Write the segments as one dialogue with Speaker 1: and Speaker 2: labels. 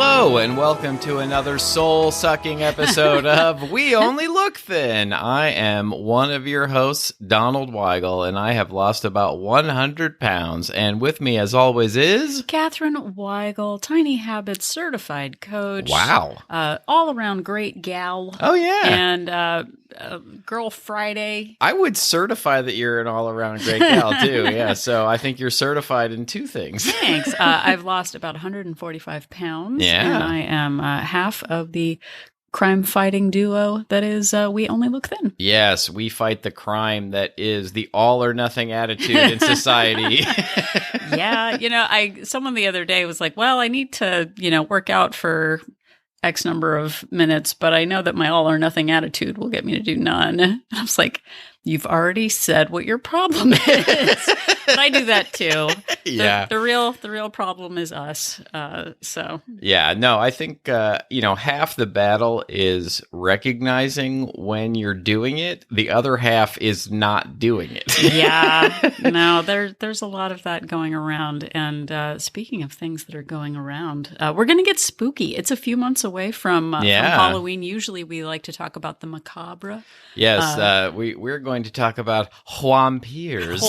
Speaker 1: Hello, and welcome to another soul-sucking episode of We Only Look Thin. I am one of your hosts, Donald Weigel, and I have lost about 100 pounds. And with me, as always, is...
Speaker 2: Catherine Weigel, Tiny Habits certified coach.
Speaker 1: Wow.
Speaker 2: All-around great gal.
Speaker 1: Oh, yeah.
Speaker 2: And Girl Friday.
Speaker 1: I would certify that you're an all-around great gal, too. Yeah, so I think you're certified in two things.
Speaker 2: Thanks. I've lost about 145 pounds.
Speaker 1: Yeah.
Speaker 2: And I am half of the crime-fighting duo that is We Only Look Thin.
Speaker 1: Yes, we fight the crime that is the all-or-nothing attitude in society.
Speaker 2: Yeah, someone the other day was like, well, I need to, work out for X number of minutes, but I know that my all-or-nothing attitude will get me to do none. And I was like, you've already said what your problem is. But I do that too.
Speaker 1: Yeah.
Speaker 2: The real problem is us.
Speaker 1: Yeah, no, I think, half the battle is recognizing when you're doing it. The other half is not doing it.
Speaker 2: Yeah. No, there's a lot of that going around. And speaking of things that are going around, we're going to get spooky. It's a few months away from Halloween. Usually we like to talk about the macabre.
Speaker 1: Yes, we're going to talk about whampirs.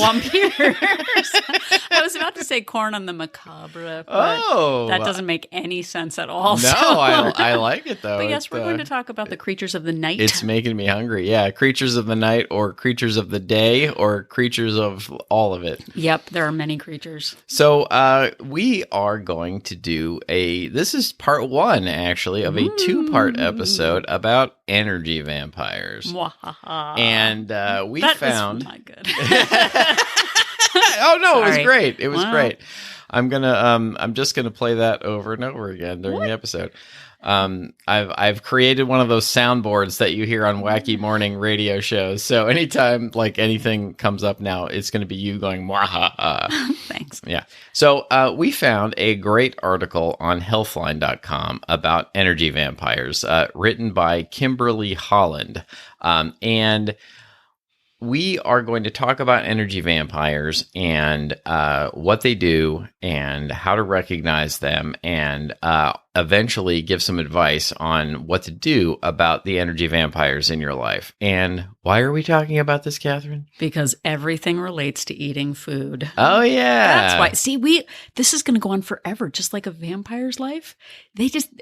Speaker 2: I was about to say corn on the macabre, but that doesn't make any sense at all.
Speaker 1: No, I like it, though.
Speaker 2: But yes, we're going to talk about the creatures of the night.
Speaker 1: It's making me hungry. Yeah, creatures of the night or creatures of the day or creatures of all of it.
Speaker 2: Yep, there are many creatures.
Speaker 1: So we are going to do this is part one, actually, of a two-part episode about energy vampires. And we found...
Speaker 2: That was not good.
Speaker 1: Oh no,
Speaker 2: Sorry.
Speaker 1: It was great. It was great. I'm just gonna play that over and over again during the episode. I've created one of those soundboards that you hear on wacky morning radio shows. So anytime like anything comes up now, it's gonna be you going mwahaha.
Speaker 2: Thanks.
Speaker 1: Yeah. So we found a great article on healthline.com about energy vampires, written by Kimberly Holland. And we are going to talk about energy vampires and what they do and how to recognize them and eventually give some advice on what to do about the energy vampires in your life. And why are we talking about this, Catherine?
Speaker 2: Because everything relates to eating food.
Speaker 1: Oh, yeah.
Speaker 2: That's why. See, this is going to go on forever, just like a vampire's life.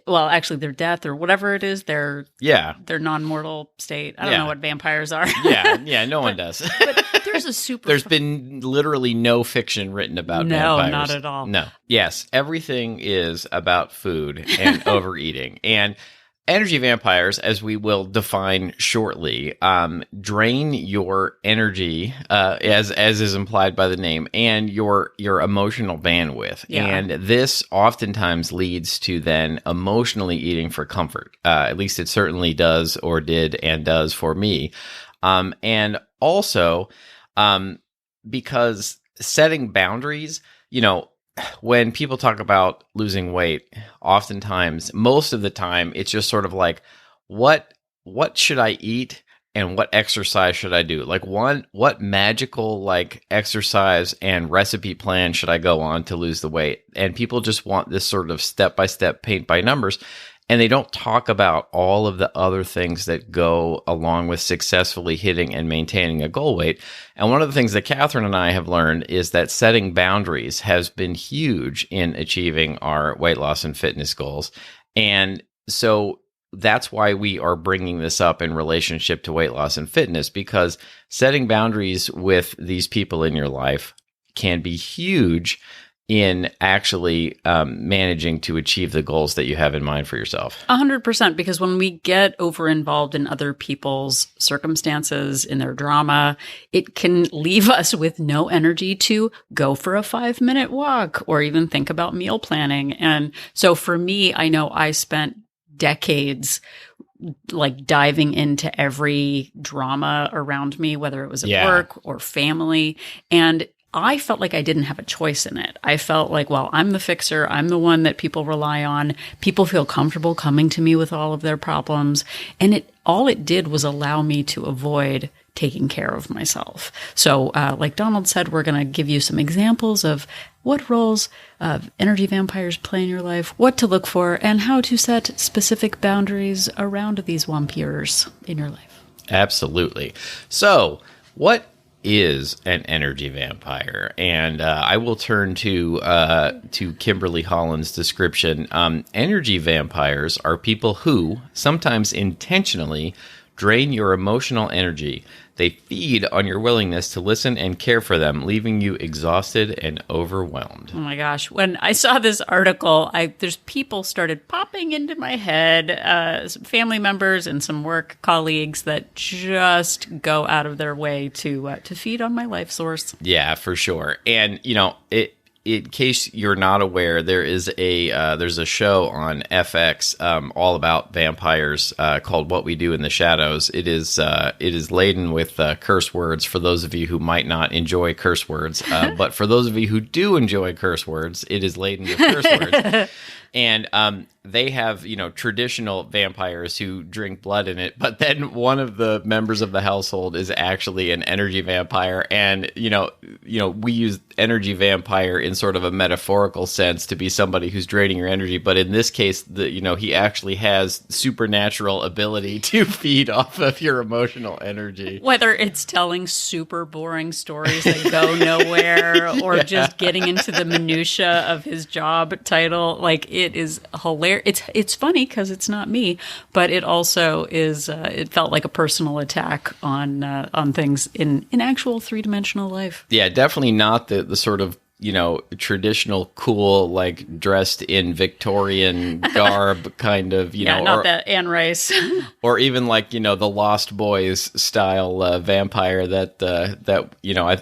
Speaker 2: Actually, their death or whatever it is, their non-mortal state. I don't know what vampires are.
Speaker 1: Yeah, no one does.
Speaker 2: But there's
Speaker 1: been literally no fiction written about vampires.
Speaker 2: No, not at all.
Speaker 1: No. Yes, everything is about food and overeating. And energy vampires, as we will define shortly, drain your energy, as is implied by the name, and your emotional bandwidth. Yeah. And this oftentimes leads to then emotionally eating for comfort. At least it certainly does or did and does for me. And also, because setting boundaries, when people talk about losing weight, oftentimes, most of the time, it's just sort of like, what should I eat and what exercise should I do? Like what magical like exercise and recipe plan should I go on to lose the weight? And people just want this sort of step-by-step paint by numbers. And they don't talk about all of the other things that go along with successfully hitting and maintaining a goal weight. And one of the things that Catherine and I have learned is that setting boundaries has been huge in achieving our weight loss and fitness goals. And so that's why we are bringing this up in relationship to weight loss and fitness, because setting boundaries with these people in your life can be huge in actually managing to achieve the goals that you have in mind for yourself.
Speaker 2: 100%, because when we get over-involved in other people's circumstances, in their drama, it can leave us with no energy to go for a 5-minute walk or even think about meal planning. And so for me, I know I spent decades like diving into every drama around me, whether it was at work or family. And I felt like I didn't have a choice in it. I felt like, well, I'm the fixer. I'm the one that people rely on. People feel comfortable coming to me with all of their problems. And all it did was allow me to avoid taking care of myself. So like Donald said, we're going to give you some examples of what roles energy vampires play in your life, what to look for, and how to set specific boundaries around these vampires in your life.
Speaker 1: Absolutely. So, what is an energy vampire? And I will turn to Kimberly Holland's description. Energy vampires are people who, sometimes intentionally, drain your emotional energy. They feed on your willingness to listen and care for them, leaving you exhausted and overwhelmed.
Speaker 2: Oh my gosh. When I saw this article, there's people started popping into my head, some family members and some work colleagues that just go out of their way to feed on my life source.
Speaker 1: Yeah, for sure. And, in case you're not aware, there's a show on FX all about vampires called What We Do in the Shadows. It is laden with curse words for those of you who might not enjoy curse words, but for those of you who do enjoy curse words, it is laden with curse words. And they have, traditional vampires who drink blood in it, but then one of the members of the household is actually an energy vampire. And, we use energy vampire in sort of a metaphorical sense to be somebody who's draining your energy. But in this case, he actually has supernatural ability to feed off of your emotional energy.
Speaker 2: Whether it's telling super boring stories that go nowhere or just getting into the minutia of his job title, like it is hilarious. It's funny because it's not me, but it also is. It felt like a personal attack on things in actual 3-dimensional life.
Speaker 1: Yeah, definitely not the sort of traditional cool, like dressed in Victorian garb kind of,
Speaker 2: not that Anne Rice,
Speaker 1: or even like, the Lost Boys style vampire that I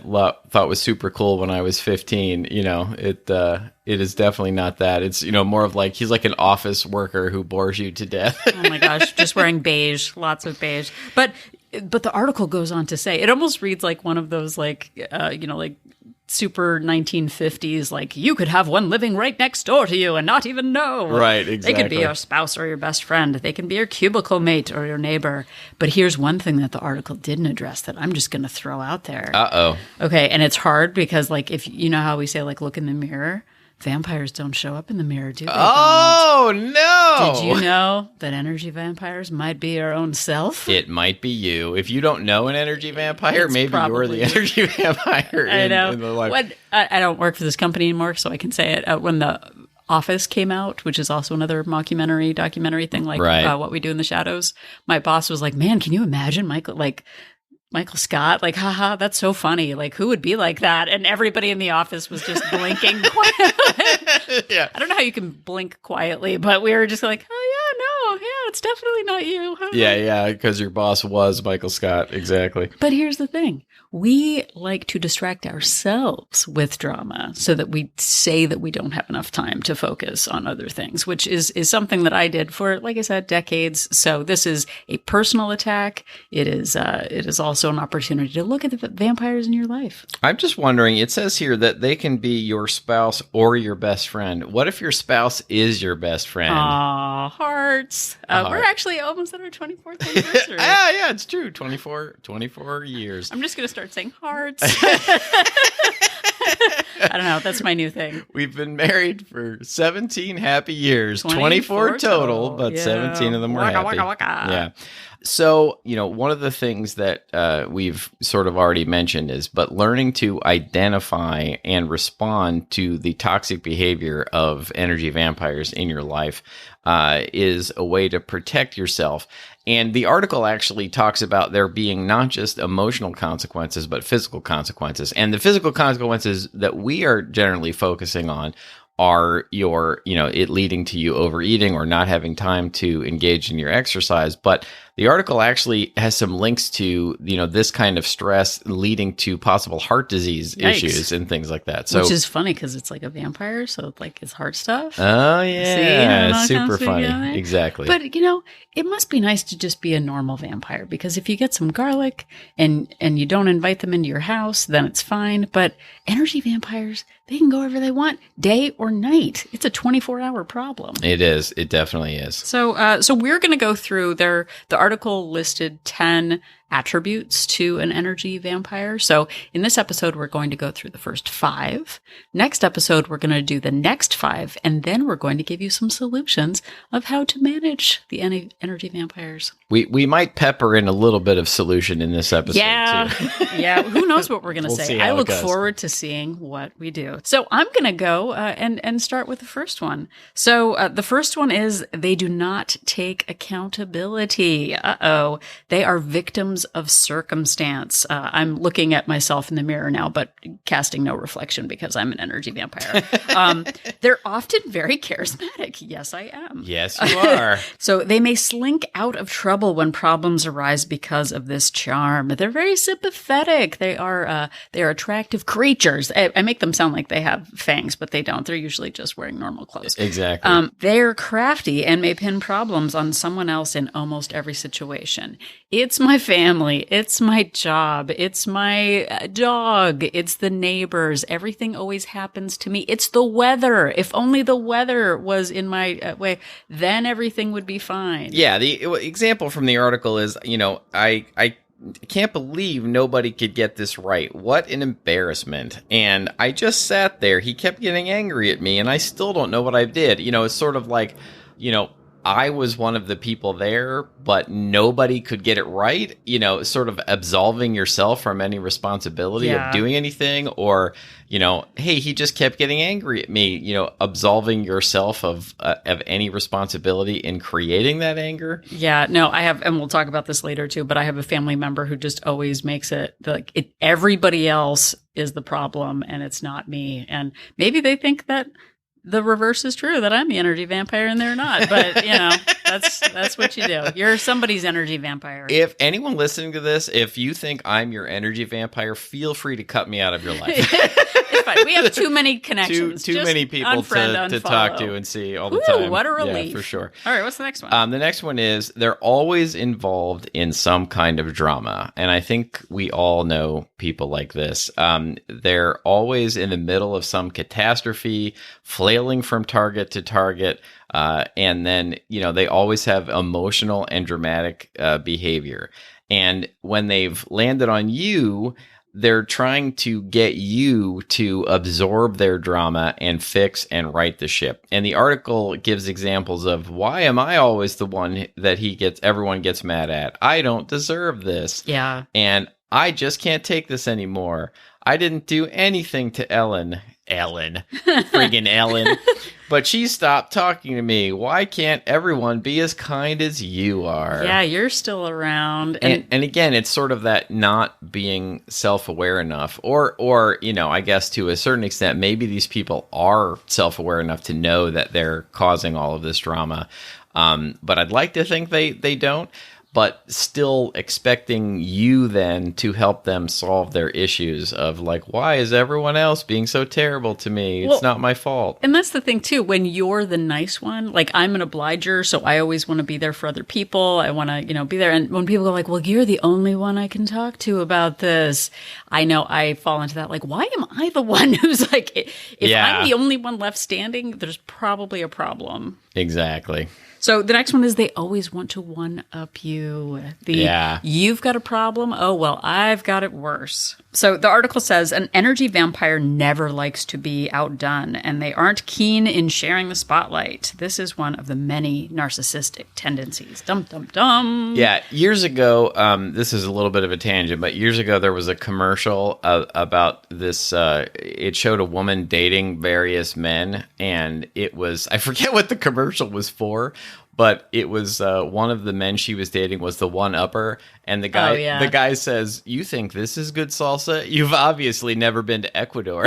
Speaker 1: thought was super cool when I was 15. It is definitely not that. It's, more of like, he's like an office worker who bores you to death.
Speaker 2: Oh my gosh, just wearing beige, lots of beige. But the article goes on to say, it almost reads like one of those like super 1950s, like you could have one living right next door to you and not even know.
Speaker 1: Right, exactly.
Speaker 2: They could be your spouse or your best friend. They can be your cubicle mate or your neighbor. But here's one thing that the article didn't address that I'm just going to throw out there.
Speaker 1: Uh-oh.
Speaker 2: Okay, and it's hard because like if you know how we say like look in the mirror, vampires don't show up in the mirror, do they?
Speaker 1: Oh,
Speaker 2: Donald?
Speaker 1: no.
Speaker 2: Did you know that energy vampires might be our own self?
Speaker 1: It might be you. If you don't know an energy vampire, maybe you're the energy vampire in the life.
Speaker 2: I don't work for this company anymore, so I can say it. When The Office came out, which is also another documentary thing, like What We Do in the Shadows, my boss was like, man, can you imagine Michael Scott, like, haha, that's so funny. Like, who would be like that? And everybody in the office was just blinking quietly.
Speaker 1: Yeah.
Speaker 2: I don't know how you can blink quietly, but we were just like, oh, yeah, it's definitely not you.
Speaker 1: Yeah, because your boss was Michael Scott. Exactly.
Speaker 2: But here's the thing. We like to distract ourselves with drama so that we say that we don't have enough time to focus on other things, which is something that I did for, like I said, decades. So this is a personal attack. It is also an opportunity to look at the vampires in your life. I'm
Speaker 1: just wondering, it says here that they can be your spouse or your best friend. What if your spouse is your best friend?
Speaker 2: Aw, hearts. We're actually almost at our 24th anniversary.
Speaker 1: Yeah, it's true. 24 years.
Speaker 2: I'm just going to start saying hearts. I don't know. That's my new thing.
Speaker 1: We've been married for 17 happy years. 24 total, but yeah. 17 of them were happy.
Speaker 2: Waka.
Speaker 1: Yeah. So, one of the things that we've sort of already mentioned but learning to identify and respond to the toxic behavior of energy vampires in your life is a way to protect yourself. And the article actually talks about there being not just emotional consequences, but physical consequences. And the physical consequences that we are generally focusing on are it leading to you overeating or not having time to engage in your exercise. But the article actually has some links to, this kind of stress leading to possible heart disease issues and things like that. So,
Speaker 2: which is funny because it's like a vampire. So like it's heart stuff.
Speaker 1: Oh yeah. Super funny.
Speaker 2: Together.
Speaker 1: Exactly.
Speaker 2: But it must be nice to just be a normal vampire, because if you get some garlic and you don't invite them into your house, then it's fine. But energy vampires, they can go wherever they want, day or night. It's a 24-hour problem.
Speaker 1: It is. It definitely is.
Speaker 2: So we're going to go through the article listed 10 attributes to an energy vampire. So in this episode, we're going to go through the first 5. Next episode, we're going to do the next 5. And then we're going to give you some solutions of how to manage the energy vampires.
Speaker 1: We might pepper in a little bit of solution in this episode, too.
Speaker 2: Yeah. Who knows what we're going to
Speaker 1: We'll
Speaker 2: say.
Speaker 1: see how
Speaker 2: I
Speaker 1: it
Speaker 2: look
Speaker 1: goes.
Speaker 2: forward to seeing what we do. So I'm going to go and start with the first one. So the first one is they do not take accountability. Uh-oh. They are victims of circumstance. I'm looking at myself in the mirror now, but casting no reflection because I'm an energy vampire. They're often very charismatic. Yes, I am.
Speaker 1: Yes, you are.
Speaker 2: So they may slink out of trouble when problems arise because of this charm. They're very sympathetic. They are attractive creatures. I make them sound like they have fangs, but they don't. They're usually just wearing normal clothes.
Speaker 1: Exactly.
Speaker 2: They're crafty and may pin problems on someone else in almost every situation. It's my family. It's my job. It's my dog. It's the neighbors. Everything always happens to me. It's the weather. If only the weather was in my way, then everything would be fine.
Speaker 1: Yeah, the example from the article is, I can't believe nobody could get this right. What an embarrassment. And I just sat there. He kept getting angry at me, and I still don't know what I did. It's sort of like, I was one of the people there, but nobody could get it right. Sort of absolving yourself from any responsibility of doing anything, or, hey, he just kept getting angry at me, absolving yourself of any responsibility in creating that anger.
Speaker 2: Yeah, no, I have, and we'll talk about this later too, but I have a family member who just always makes it like everybody else is the problem and it's not me. And maybe they think that the reverse is true, that I'm the energy vampire and they're not. But, that's what you do. You're somebody's energy vampire.
Speaker 1: If anyone listening to this, if you think I'm your energy vampire, feel free to cut me out of your life.
Speaker 2: It's fine. We have too many connections.
Speaker 1: Too many people to talk to and see all the time.
Speaker 2: What a relief.
Speaker 1: Yeah, for sure.
Speaker 2: All right, what's the next one?
Speaker 1: The next one is they're always involved in some kind of drama. And I think we all know people like this. They're always in the middle of some catastrophe, flailing from target to target. And then, they always have emotional and dramatic behavior. And when they've landed on you, they're trying to get you to absorb their drama and fix and right the ship. And the article gives examples of, why am I always the one that everyone gets mad at? I don't deserve this.
Speaker 2: Yeah.
Speaker 1: And I just can't take this anymore. I didn't do anything to Ellen, friggin' Ellen, but she stopped talking to me. Why can't everyone be as kind as you are?
Speaker 2: Yeah, you're still around.
Speaker 1: And again, it's sort of that not being self-aware enough, or I guess to a certain extent, maybe these people are self-aware enough to know that they're causing all of this drama. But I'd like to think they don't. But still expecting you then to help them solve their issues of like, why is everyone else being so terrible to me? It's not my fault.
Speaker 2: And that's the thing too, when you're the nice one, like I'm an obliger, so I always want to be there for other people. I want to, be there. And when people go like, well, you're the only one I can talk to about this, I know I fall into that. Like, why am I the one who's like, if I'm the only one left standing, there's probably a problem.
Speaker 1: Exactly.
Speaker 2: So the next one is they always want to one-up you. You've got a problem. Oh, well, I've got it worse. So the article says an energy vampire never likes to be outdone, and they aren't keen in sharing the spotlight. This is one of the many narcissistic tendencies. Dum, dum, dum.
Speaker 1: Yeah. Years ago, this is a little bit of a tangent, but years ago there was a commercial about this. It showed a woman dating various men, and it was, I forget what the commercial was for, but it was one of the men she was dating was the one-upper, and the guy says, "You think this is good salsa? You've obviously never been to Ecuador."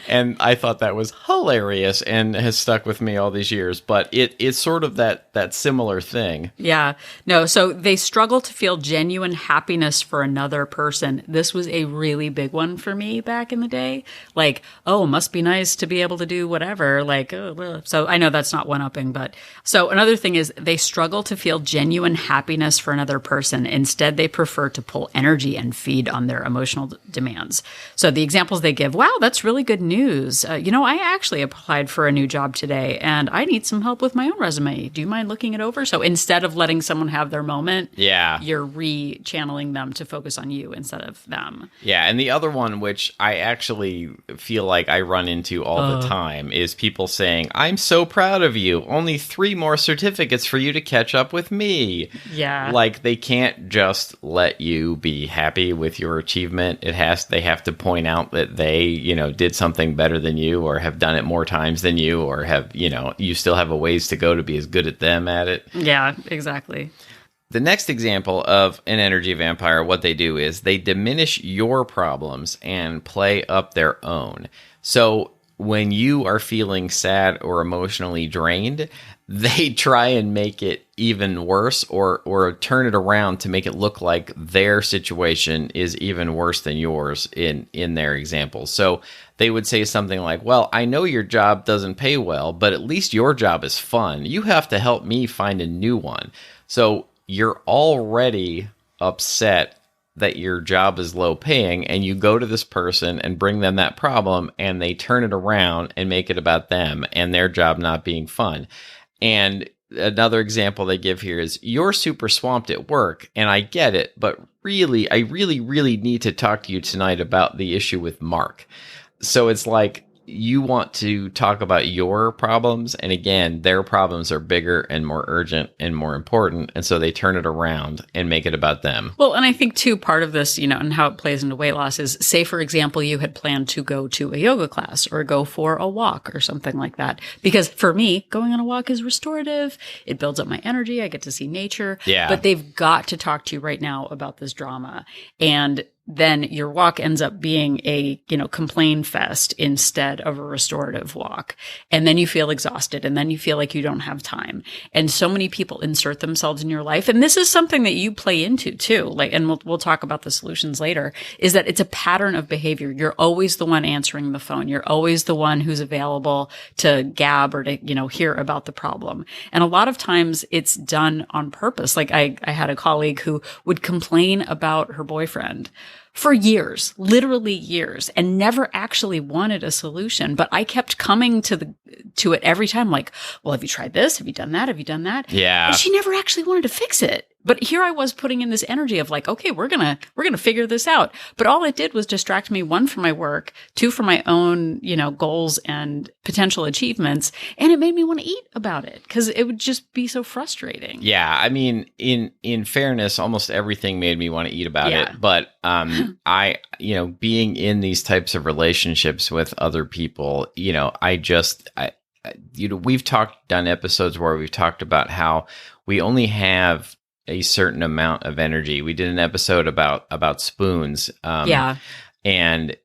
Speaker 1: And I thought that was hilarious and has stuck with me all these years. But it's sort of that similar thing.
Speaker 2: Yeah. No, so they struggle to feel genuine happiness for another person. This was a really big one for me back in the day. Like, oh, must be nice to be able to do whatever. Like, oh, well. So I know that's not one-upping, but so another thing is they struggle to feel genuine happiness for another person. Instead, they prefer to pull energy and feed on their emotional demands. So the examples they give, wow, that's really good news. I actually applied for a new job today and I need some help with my own resume. Do you mind looking it over? So instead of letting someone have their moment, you're re-channeling them to focus on you instead of them.
Speaker 1: Yeah. And the other one, which I actually feel like I run into all the time, is people saying, I'm so proud of you. Only 3 more certificates for you to catch up with me.
Speaker 2: Yeah.
Speaker 1: Like, they can't just let you be happy with your achievement. They have to point out that they, did something better than you, or have done it more times than you, or have, you still have a ways to go to be as good at them at it.
Speaker 2: Yeah, exactly.
Speaker 1: The next example of an energy vampire, what they do is they diminish your problems and play up their own. So when you are feeling sad or emotionally drained, they try and make it even worse, or turn it around to make it look like their situation is even worse than yours in their examples. So they would say something like, well, I know your job doesn't pay well, but at least your job is fun. You have to help me find a new one. So you're already upset that your job is low paying, and you go to this person and bring them that problem, and they turn it around and make it about them and their job not being fun. And another example they give here is, you're super swamped at work, and I get it, but really, I really need to talk to you tonight about the issue with Mark. So it's like, you want to talk about your problems, and again, their problems are bigger and more urgent and more important, and so they turn it around and make it about them.
Speaker 2: Well, and I think too, part of this, and how it plays into weight loss is, say, for example, you had planned to go to a yoga class or go for a walk or something like that. Because for me, going on a walk is restorative. It builds up my energy. I get to see nature.
Speaker 1: Yeah.
Speaker 2: But they've got to talk to you right now about this drama. And then your walk ends up being a, complain fest instead of a restorative walk. And then you feel exhausted, and then you feel like you don't have time. And so many people insert themselves in your life. And this is something that you play into too. And we'll talk about the solutions later, is that it's a pattern of behavior. You're always the one answering the phone. You're always the one who's available to gab or to, hear about the problem. And a lot of times it's done on purpose. Like I had a colleague who would complain about her boyfriend for years, literally years, and never actually wanted a solution. But I kept coming to it every time, like, well, have you tried this? Have you done that? Have you done that?
Speaker 1: Yeah.
Speaker 2: And she never actually wanted to fix it. But here I was putting in this energy of like, okay, we're gonna figure this out. But all it did was distract me, 1, from my work, 2, from my own, goals and potential achievements. And it made me want to eat about it because it would just be so frustrating.
Speaker 1: Yeah. I mean, in fairness, almost everything made me want to eat about it. But being in these types of relationships with other people, we've done episodes where we've talked about how we only have a certain amount of energy. We did an episode about spoons. And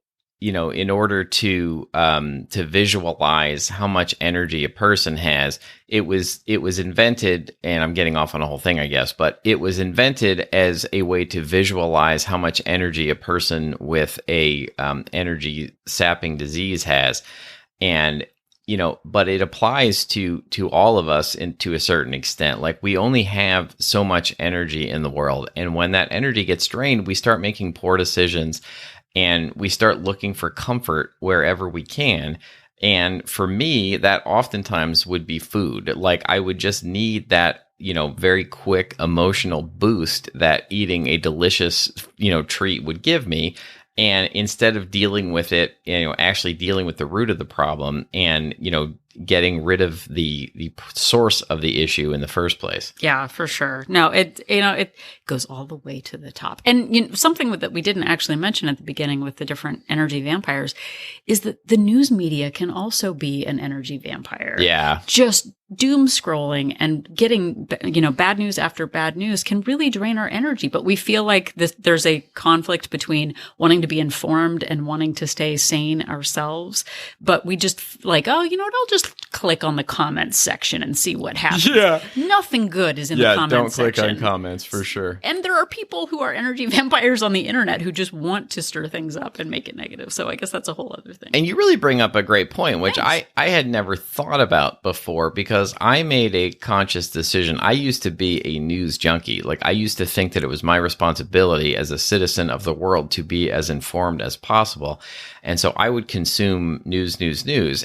Speaker 1: in order to visualize how much energy a person has, it was invented, and I'm getting off on a whole thing, I guess, but it was invented as a way to visualize how much energy a person with a energy sapping disease has. And but it applies to all of us to a certain extent. Like, we only have so much energy in the world. And when that energy gets drained, we start making poor decisions, and we start looking for comfort wherever we can. And for me, that oftentimes would be food. Like, I would just need that, very quick emotional boost that eating a delicious, treat would give me. And instead of dealing with it, actually dealing with the root of the problem and, getting rid of the source of the issue in the first place.
Speaker 2: Yeah, for sure. No, it goes all the way to the top. And something that we didn't actually mention at the beginning with the different energy vampires is that the news media can also be an energy vampire.
Speaker 1: Yeah.
Speaker 2: Just doom scrolling and getting, bad news after bad news can really drain our energy. But we feel like there's a conflict between wanting to be informed and wanting to stay sane ourselves. But we just like, oh, I'll just click on the comments section and see what happens.
Speaker 1: Yeah.
Speaker 2: Nothing good is in the comments section.
Speaker 1: Don't click on comments for sure.
Speaker 2: And there are people who are energy vampires on the internet who just want to stir things up and make it negative. So I guess that's a whole other thing.
Speaker 1: And you really bring up a great point, which I had never thought about before, because I made a conscious decision. I used to be a news junkie. Like, I used to think that it was my responsibility as a citizen of the world to be as informed as possible. And so I would consume news.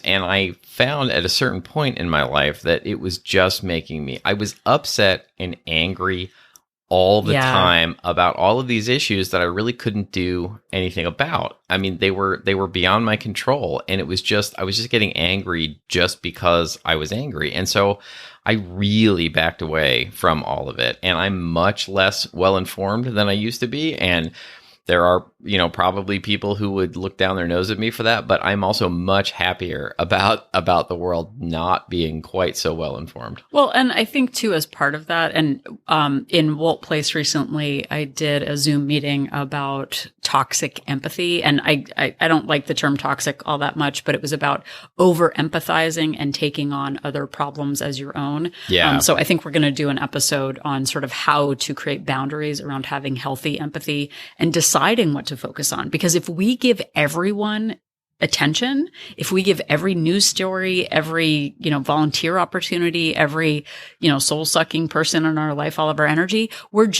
Speaker 1: And I found at a certain point in my life that it was just making me, I was upset and angry all the time about all of these issues that I really couldn't do anything about. I mean, they were beyond my control. And I was just getting angry just because I was angry. And so I really backed away from all of it. And I'm much less well-informed than I used to be. And there are, probably people who would look down their nose at me for that, but I'm also much happier about the world not being quite so well informed.
Speaker 2: Well, and I think too, as part of that, and in WOLT Place recently, I did a Zoom meeting about toxic empathy, and I don't like the term toxic all that much, but it was about over empathizing and taking on other problems as your own.
Speaker 1: Yeah.
Speaker 2: So I think we're going to do an episode on sort of how to create boundaries around having healthy empathy and deciding what to focus on. Because if we give everyone attention, if we give every news story, every, volunteer opportunity, every, soul-sucking person in our life, all of our energy, we're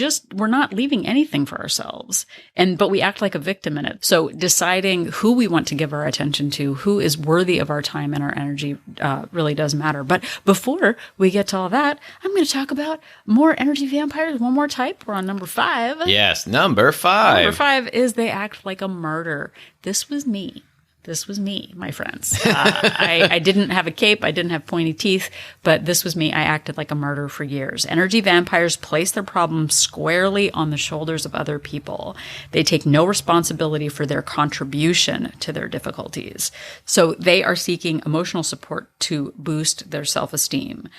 Speaker 2: not leaving anything for ourselves. But we act like a victim in it. So deciding who we want to give our attention to, who is worthy of our time and our energy, really does matter. But before we get to all that, I'm going to talk about more energy vampires, one more type. We're on number 5.
Speaker 1: Yes, number 5.
Speaker 2: Number 5 is they act like a martyr. This was me. This was me, my friends. I didn't have a cape. I didn't have pointy teeth, but this was me. I acted like a martyr for years. Energy vampires place their problems squarely on the shoulders of other people. They take no responsibility for their contribution to their difficulties. So they are seeking emotional support to boost their self-esteem.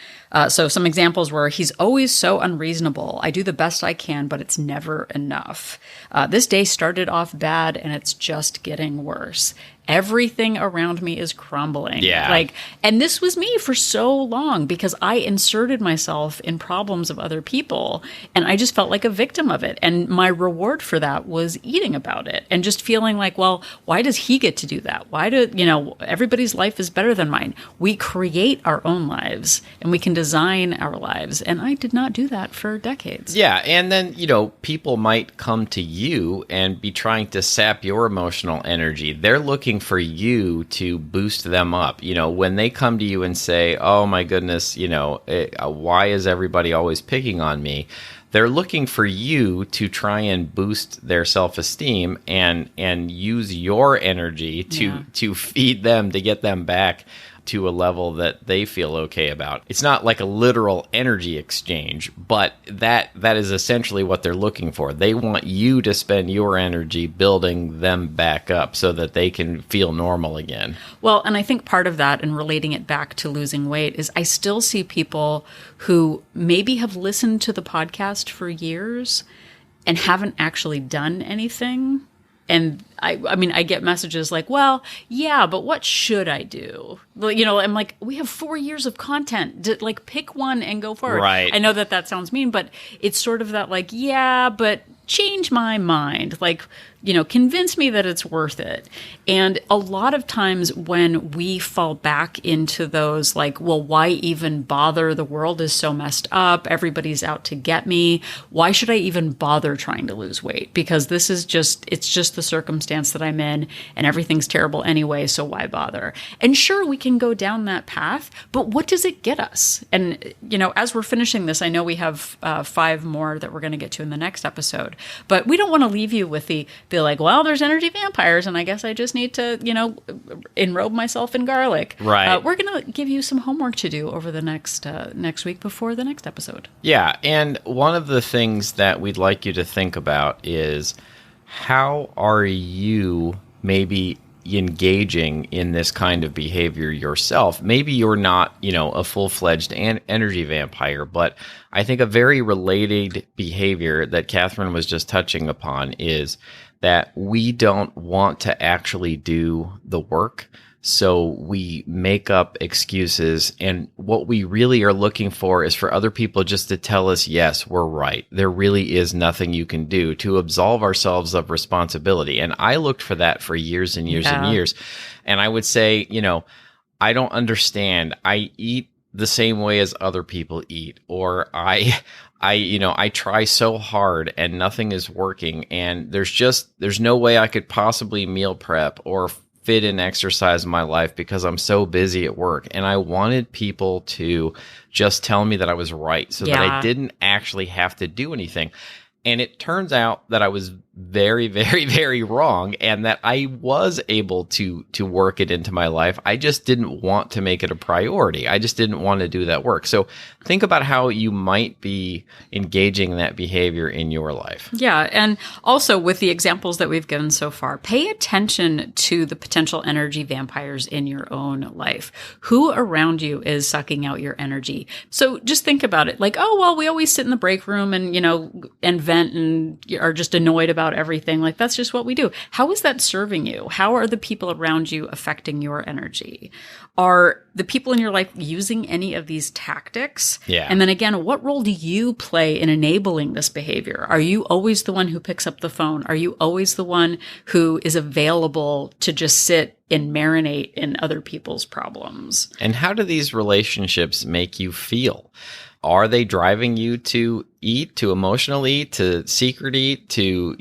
Speaker 2: So some examples were, he's always so unreasonable. I do the best I can, but it's never enough. This day started off bad and it's just getting worse. Everything around me is crumbling.
Speaker 1: Yeah.
Speaker 2: And this was me for so long because I inserted myself in problems of other people and I just felt like a victim of it. And my reward for that was eating about it and just feeling like, well, why does he get to do that? Why everybody's life is better than mine. We create our own lives and we can design our lives. And I did not do that for decades.
Speaker 1: Yeah. And then, people might come to you and be trying to sap your emotional energy. They're looking for you to boost them up. When they come to you and say, oh my goodness, why is everybody always picking on me? They're looking for you to try and boost their self-esteem and use your energy to feed them, to get them back to a level that they feel okay about. It's not like a literal energy exchange, but that is essentially what they're looking for. They want you to spend your energy building them back up so that they can feel normal again.
Speaker 2: Well, and I think part of that, and relating it back to losing weight, is I still see people who maybe have listened to the podcast for years and haven't actually done anything. And I get messages like, well, yeah, but what should I do? I'm like, we have 4 years of content. Pick one and go forward.
Speaker 1: Right.
Speaker 2: I know that sounds mean, but it's sort of that yeah, but change my mind. Convince me that it's worth it. And a lot of times when we fall back into those, well, why even bother? The world is so messed up. Everybody's out to get me. Why should I even bother trying to lose weight? Because it's just the circumstance that I'm in and everything's terrible anyway. So why bother? And sure, we can go down that path, but what does it get us? And, as we're finishing this, I know we have 5 more that we're going to get to in the next episode, but we don't want to leave you with be like, well, there's energy vampires, and I guess I just need to, enrobe myself in garlic.
Speaker 1: Right.
Speaker 2: We're going to give you some homework to do over the next week before the next episode.
Speaker 1: Yeah, and one of the things that we'd like you to think about is how are you maybe engaging in this kind of behavior yourself? Maybe you're not, a full-fledged energy vampire, but I think a very related behavior that Catherine was just touching upon is that we don't want to actually do the work So we make up excuses, and what we really are looking for is for other people just to tell us, yes, we're right. There really is nothing you can do, to absolve ourselves of responsibility. And I looked for that for years and years and years. And I would say, I don't understand. I eat the same way as other people eat, or I try so hard and nothing is working, and there's no way I could possibly meal prep or fit in exercise in my life because I'm so busy at work. And I wanted people to just tell me that I was right, so that I didn't actually have to do anything. And it turns out that I was very, very, very wrong, and that I was able to work it into my life. I just didn't want to make it a priority. I just didn't want to do that work. So think about how you might be engaging that behavior in your life.
Speaker 2: Yeah. And also with the examples that we've given so far, pay attention to the potential energy vampires in your own life. Who around you is sucking out your energy? So just think about it like, oh, well, we always sit in the break room and, and vent and are just annoyed about everything. Like, that's just what we do. How is that serving you? How are the people around you affecting your energy? Are the people in your life using any of these tactics?
Speaker 1: Yeah.
Speaker 2: And then again, what role do you play in enabling this behavior? Are you always the one who picks up the phone? Are you always the one who is available to just sit and marinate in other people's problems?
Speaker 1: And how do these relationships make you feel? Are they driving you to eat, to emotional eat, to secret eat, to,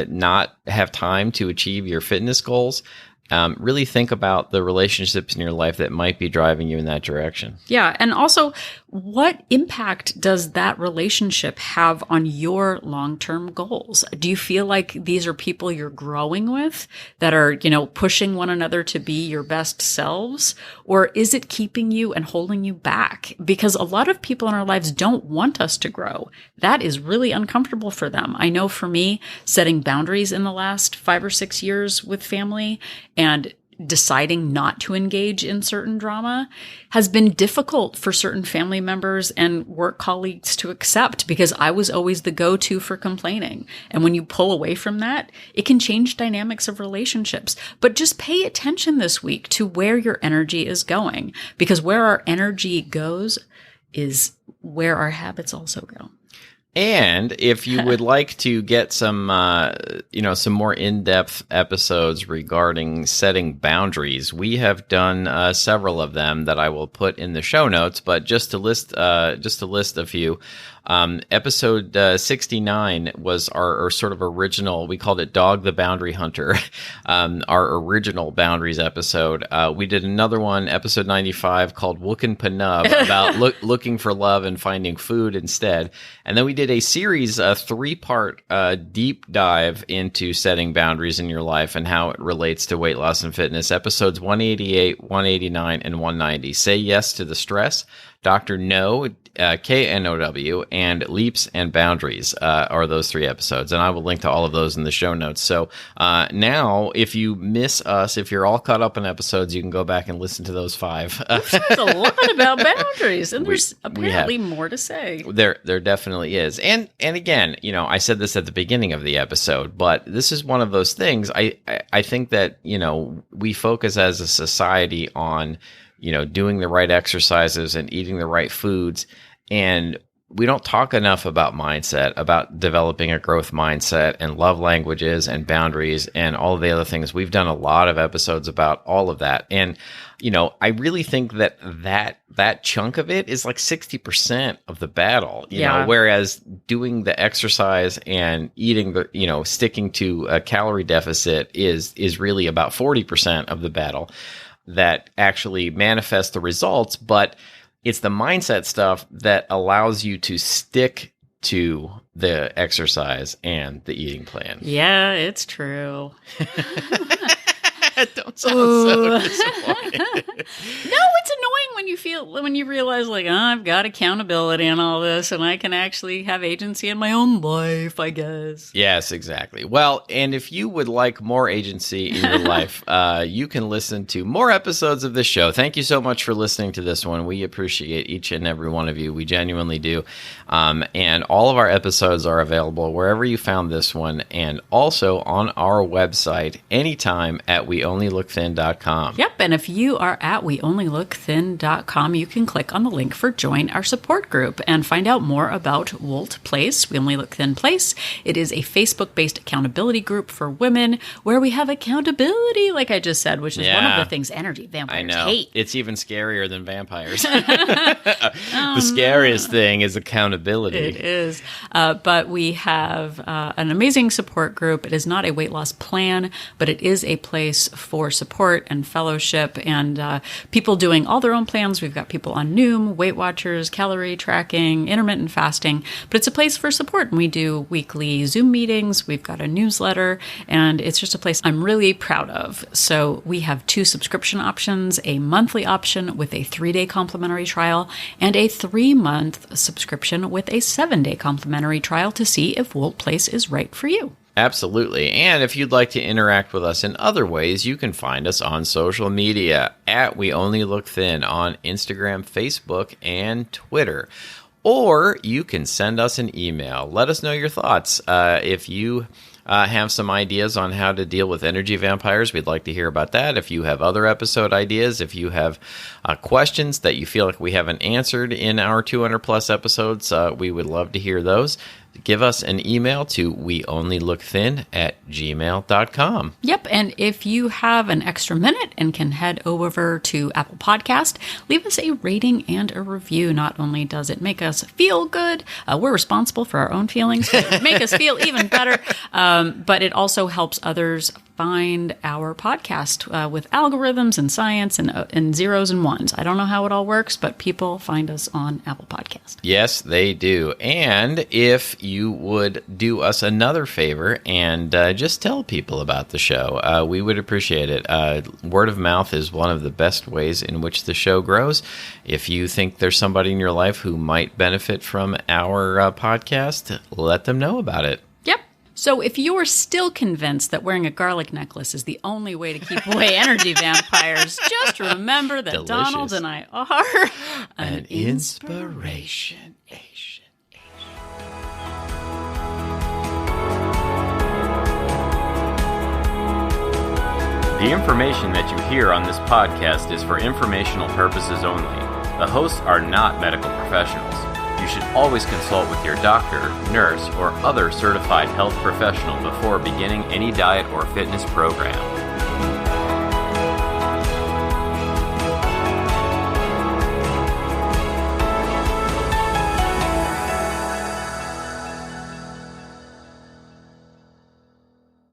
Speaker 1: not have time to achieve your fitness goals? Really think about the relationships in your life that might be driving you in that direction.
Speaker 2: Yeah. And also, what impact does that relationship have on your long-term goals? Do you feel like these are people you're growing with that are, pushing one another to be your best selves? Or is it keeping you and holding you back? Because a lot of people in our lives don't want us to grow. That is really uncomfortable for them. I know for me, setting boundaries in the last 5 or 6 years with family and deciding not to engage in certain drama has been difficult for certain family members and work colleagues to accept, because I was always the go-to for complaining. And when you pull away from that, it can change dynamics of relationships. But just pay attention this week to where your energy is going, because where our energy goes is where our habits also go.
Speaker 1: And if you would like to get some more in-depth episodes regarding setting boundaries, we have done several of them that I will put in the show notes. But just to list a few, episode 69 was our sort of original. We called it "Dog the Boundary Hunter," our original boundaries episode. We did another one, episode 95, called "Wookin' Panub," about looking for love and finding food instead. And then we did a series, a 3-part deep dive into setting boundaries in your life and how it relates to weight loss and fitness. Episodes 188, 189, and 190. Say Yes to the Stress, Dr. No, KNOW, and Leaps and Boundaries are those 3 episodes. And I will link to all of those in the show notes. So now, if you miss us, if you're all caught up in episodes, you can go back and listen to those 5.
Speaker 2: There's a lot about boundaries, and there's apparently more to say.
Speaker 1: There definitely is. And again, I said this at the beginning of the episode, but this is one of those things. I think that, we focus as a society on doing the right exercises and eating the right foods. And we don't talk enough about mindset, about developing a growth mindset and love languages and boundaries and all of the other things. We've done a lot of episodes about all of that. And, I really think that chunk of it is like 60% of the battle, you know, whereas doing the exercise and eating the, sticking to a calorie deficit is really about 40% of the battle that actually manifest the results. But it's the mindset stuff that allows you to stick to the exercise and the eating plan.
Speaker 2: Yeah, it's true.
Speaker 1: Don't sound so disappointed.
Speaker 2: No, it's annoying when you realize like, oh, I've got accountability and all this, and I can actually have agency in my own life, I guess.
Speaker 1: Yes, exactly. Well, and if you would like more agency in your life, you can listen to more episodes of this show. Thank you so much for listening to this one. We appreciate each and every one of you. We genuinely do. And all of our episodes are available wherever you found this one, and also on our website anytime at WeOwnIt.com. weonlylookthin.com.
Speaker 2: Yep, and if you are at weonlylookthin.com, you can click on the link for Join Our Support Group and find out more about WOLT Place, We Only Look Thin Place. It is a Facebook-based accountability group for women where we have accountability, like I just said, which is one of the things energy vampires hate.
Speaker 1: It's even scarier than vampires. The scariest thing is accountability.
Speaker 2: It is. But we have an amazing support group. It is not a weight loss plan, but it is a place for support and fellowship and people doing all their own plans. We've got people on Noom, Weight Watchers, calorie tracking, intermittent fasting, but it's a place for support. And we do weekly Zoom meetings. We've got a newsletter, and it's just a place I'm really proud of. So we have 2 subscription options, a monthly option with a 3-day complimentary trial and a 3-month subscription with a 7-day complimentary trial to see if WOLT Place is right for you.
Speaker 1: Absolutely. And if you'd like to interact with us in other ways, you can find us on social media at We Only Look Thin on Instagram, Facebook, and Twitter. Or you can send us an email. Let us know your thoughts. If you have some ideas on how to deal with energy vampires, we'd like to hear about that. If you have other episode ideas, if you have questions that you feel like we haven't answered in our 200-plus episodes, we would love to hear those. Give us an email to weonlylookthin@gmail.com.
Speaker 2: Yep, and if you have an extra minute and can head over to Apple Podcast, leave us a rating and a review. Not only does it make us feel good, we're responsible for our own feelings, but it make us feel even better, but it also helps others find our podcast with algorithms and science and zeros and ones. I don't know how it all works, but people find us on Apple Podcast.
Speaker 1: Yes, they do. And if you would do us another favor and just tell people about the show, we would appreciate it. Word of mouth is one of the best ways in which the show grows. If you think there's somebody in your life who might benefit from our podcast, let them know about it.
Speaker 2: So if you're still convinced that wearing a garlic necklace is the only way to keep away energy vampires, just remember that
Speaker 1: Delicious.
Speaker 2: Donald and I are
Speaker 1: an inspiration. The information that you hear on this podcast is for informational purposes only. The hosts are not medical professionals. You should always consult with your doctor, nurse, or other certified health professional before beginning any diet or fitness program.